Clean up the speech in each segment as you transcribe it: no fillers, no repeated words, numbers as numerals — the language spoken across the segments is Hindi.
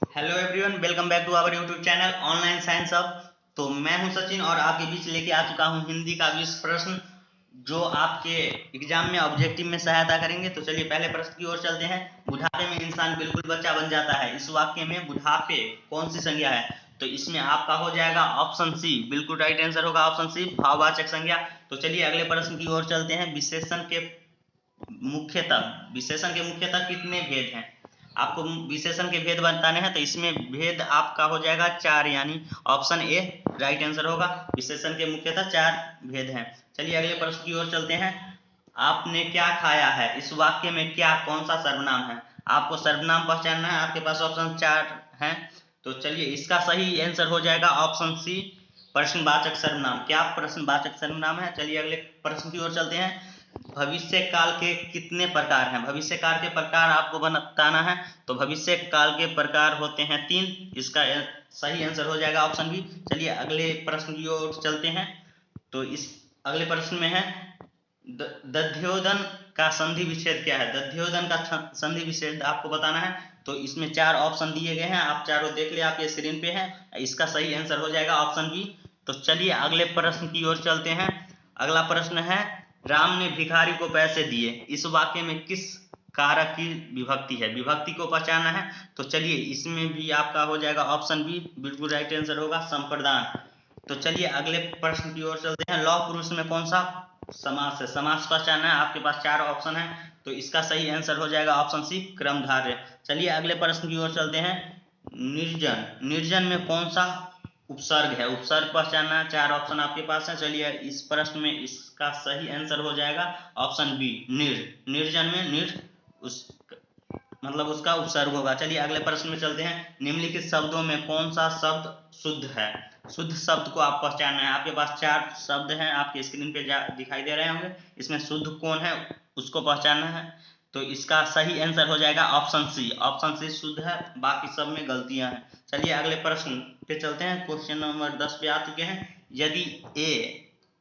Hello everyone, welcome back to our YouTube channel online science अब। तो मैं हूं सचिन और आपके बीच लेके आ चुका हूं हिंदी का 20 प्रश्न जो आपके एग्जाम में ऑब्जेक्टिव में सहायता करेंगे। तो चलिए पहले प्रश्न की ओर चलते हैं। बुढ़ापे में इंसान बिल्कुल बच्चा बन जाता है, इस वाक्य में बुढ़ापे कौन सी संज्ञा है? तो इसमें आपका हो जाएगा ऑप्शन सी, बिल्कुल राइट आंसर होगा ऑप्शन सी, भाववाचक संज्ञा। तो चलिए अगले प्रश्न की ओर चलते हैं। विशेषण के मुख्यतः कितने भेद हैं? आपको विशेषण के भेद बताने हैं, तो इसमें भेद आपका हो जाएगा 4, यानी ऑप्शन ए राइट आंसर होगा। विशेषण के मुख्यतः 4 भेद हैं। चलिए अगले प्रश्न की ओर चलते हैं। आपने क्या खाया है, इस वाक्य में क्या कौन सा सर्वनाम है? आपको सर्वनाम पहचानना है, आपके पास ऑप्शन 4 हैं। तो चलिए इसका सही आंसर हो जाएगा ऑप्शन सी, प्रश्नवाचक सर्वनाम। क्या प्रश्नवाचक सर्वनाम है? चलिए अगले प्रश्न की ओर चलते हैं। भविष्य काल के कितने प्रकार हैं? भविष्य काल के प्रकार आपको बताना है। तो भविष्य काल के प्रकार होते हैं 3, इसका सही आंसर हो जाएगा ऑप्शन बी। चलिए अगले प्रश्न की ओर चलते हैं। तो इस अगले प्रश्न में है दध्योदन का संधि विच्छेद क्या है? दध्योदन का संधि विच्छेद आपको बताना है। तो इसमें 4 ऑप्शन दिए गए हैं, आप चारों देख ले, आपके स्क्रीन पे है। इसका सही आंसर हो जाएगा ऑप्शन बी। तो चलिए अगले प्रश्न की ओर चलते हैं। अगला प्रश्न है, राम ने भिखारी को पैसे दिए, इस वाक्य में किस कारक की विभक्ति है? विभक्ति को पहचानना है। तो चलिए इसमें भी आपका हो जाएगा ऑप्शन बी, बिल्कुल राइट आंसर होगा संप्रदान। तो चलिए अगले प्रश्न की ओर चलते हैं। लौह पुरुष में कौन सा समास है? समास पहचानना है, आपके पास 4 ऑप्शन है। तो इसका सही आंसर हो जाएगा ऑप्शन सी, क्रमधारय। चलिए अगले प्रश्न की ओर चलते हैं। निर्जन, निर्जन में कौन सा उपसर्ग है? उपसर्ग पहचानना है, 4 ऑप्शन आपके पास है। चलिए इस प्रश्न में इसका सही आंसर हो जाएगा ऑप्शन बी, निर। निर्जन में निर उस मतलब उसका उपसर्ग होगा। चलिए अगले प्रश्न में चलते हैं। निम्नलिखित शब्दों में कौन सा शब्द शुद्ध है? शुद्ध शब्द को आप पहचानना है, आपके पास 4 शब्द हैं, आपके स्क्रीन पे दिखाई दे रहे होंगे। इसमें शुद्ध कौन है उसको पहचानना है। तो इसका सही आंसर हो जाएगा ऑप्शन सी, ऑप्शन सी शुद्ध है, बाकी सब में गलतियां हैं। चलिए अगले प्रश्न पे चलते हैं। क्वेश्चन नंबर 10 पे आ चुके हैं। यदि ए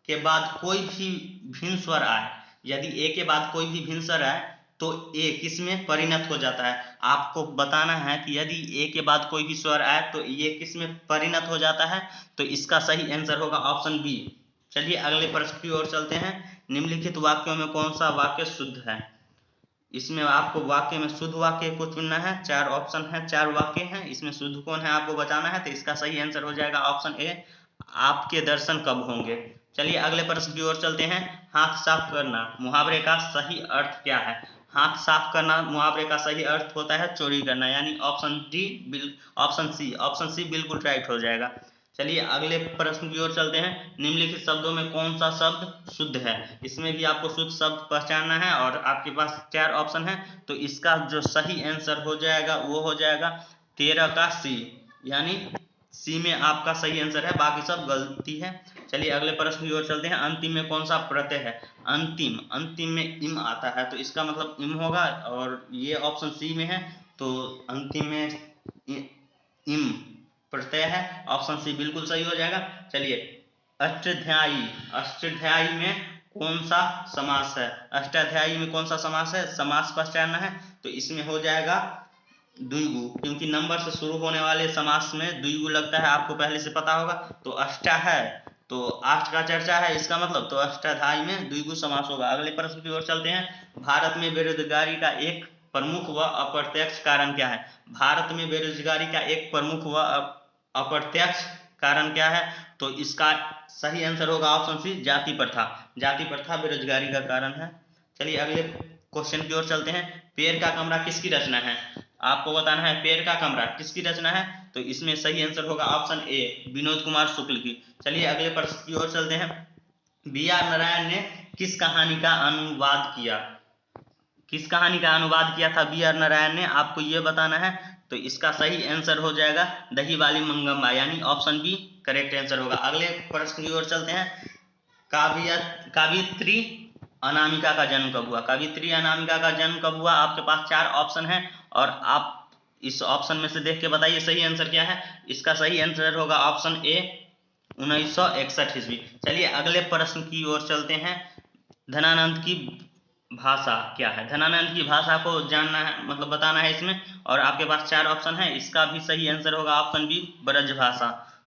के बाद कोई भी भिन्न स्वर आए, यदि ए के बाद कोई भी भिन्न स्वर आए तो ए किस में परिणत हो जाता है? आपको बताना है कि यदि ए के बाद कोई भी स्वर आए तो ये किस में परिणत हो जाता है। तो इसका सही आंसर होगा ऑप्शन बी। चलिए अगले प्रश्न की ओर चलते हैं। निम्नलिखित वाक्यों में कौन सा वाक्य शुद्ध है? इसमें आपको वाक्य में शुद्ध वाक्य को चुनना है, 4 ऑप्शन है, 4 वाक्य हैं, इसमें शुद्ध कौन है आपको बताना है। तो इसका सही आंसर हो जाएगा ऑप्शन ए, आपके दर्शन कब होंगे। चलिए अगले प्रश्न की ओर चलते हैं। हाथ साफ करना मुहावरे का सही अर्थ क्या है? हाथ साफ करना मुहावरे का सही अर्थ होता है चोरी करना, यानी ऑप्शन डी, ऑप्शन सी बिल्कुल राइट हो जाएगा। चलिए अगले प्रश्न की ओर चलते हैं। निम्नलिखित शब्दों में कौन सा शब्द शुद्ध है? इसमें भी आपको शुद्ध शब्द पहचानना है और आपके पास 4 ऑप्शन है। तो इसका जो सही आंसर हो जाएगा वो हो जाएगा 13 का सी, यानी सी में आपका सही आंसर है, बाकी सब गलती है। चलिए अगले प्रश्न की ओर चलते हैं। अंतिम में कौन सा प्रत्यय है? अंतिम, अंतिम में इम आता है, तो इसका मतलब इम होगा, और ये ऑप्शन सी में है। तो अंतिम में इम प्रत्यय है, ऑप्शन सी बिल्कुल सही हो जाएगा। चलिए अष्टाध्यायी, अष्टाध्यायी में कौन सा समास है? अष्टाध्यायी में कौन सा समास है? समास पहचानना है। तो इसमें हो जाएगा द्विगु, क्योंकि नंबर से शुरू होने वाले समास में द्विगु लगता है, आपको पहले से पता होगा। तो अष्टा है तो 8 का चर्चा है, इसका मतलब तो अष्टाध्यायी में द्विगु समास होगा। अगले प्रश्न की ओर चलते हैं। भारत में बेरोजगारी का एक प्रमुख व अप्रत्यक्ष कारण क्या है? भारत में बेरोजगारी का एक प्रमुख व अप्रत्यक्ष कारण क्या है? तो इसका सही आंसर होगा ऑप्शन सी, जाति प्रथा। जाति प्रथा बेरोजगारी का कारण है। चलिए अगले क्वेश्चन की ओर चलते हैं। पेड़ का कमरा किसकी रचना है? आपको बताना है पेड़ का कमरा किसकी रचना है। तो इसमें सही आंसर होगा ऑप्शन ए, विनोद कुमार शुक्ल की। चलिए अगले प्रश्न की ओर चलते हैं। बी आर नारायण ने किस कहानी का अनुवाद किया? किस कहानी का अनुवाद किया था बी आर नारायण ने, आपको ये बताना है। तो इसका सही आंसर हो जाएगा दही वाली मंगम्मा, यानी ऑप्शन बी करेक्ट आंसर होगा। अगले प्रश्न की ओर चलते हैं। काव्यत्री अनामिका का जन्म कब हुआ? काव्यत्री अनामिका का जन्म कब हुआ? आपके पास 4 ऑप्शन है और आप इस ऑप्शन में से देख के बताइए सही आंसर क्या है। इसका सही आंसर होगा ऑप्शन ए, 1961 ईस्वी। चलिए अगले प्रश्न की ओर चलते हैं। धनानंद की भाषा क्या है, धनानंद की भाषा को जानना है, मतलब बताना है इसमें। और आपके पास चार ऑप्शन है, इसका भी सही आंसर होगा ऑप्शन बी, ब्रज भाषा।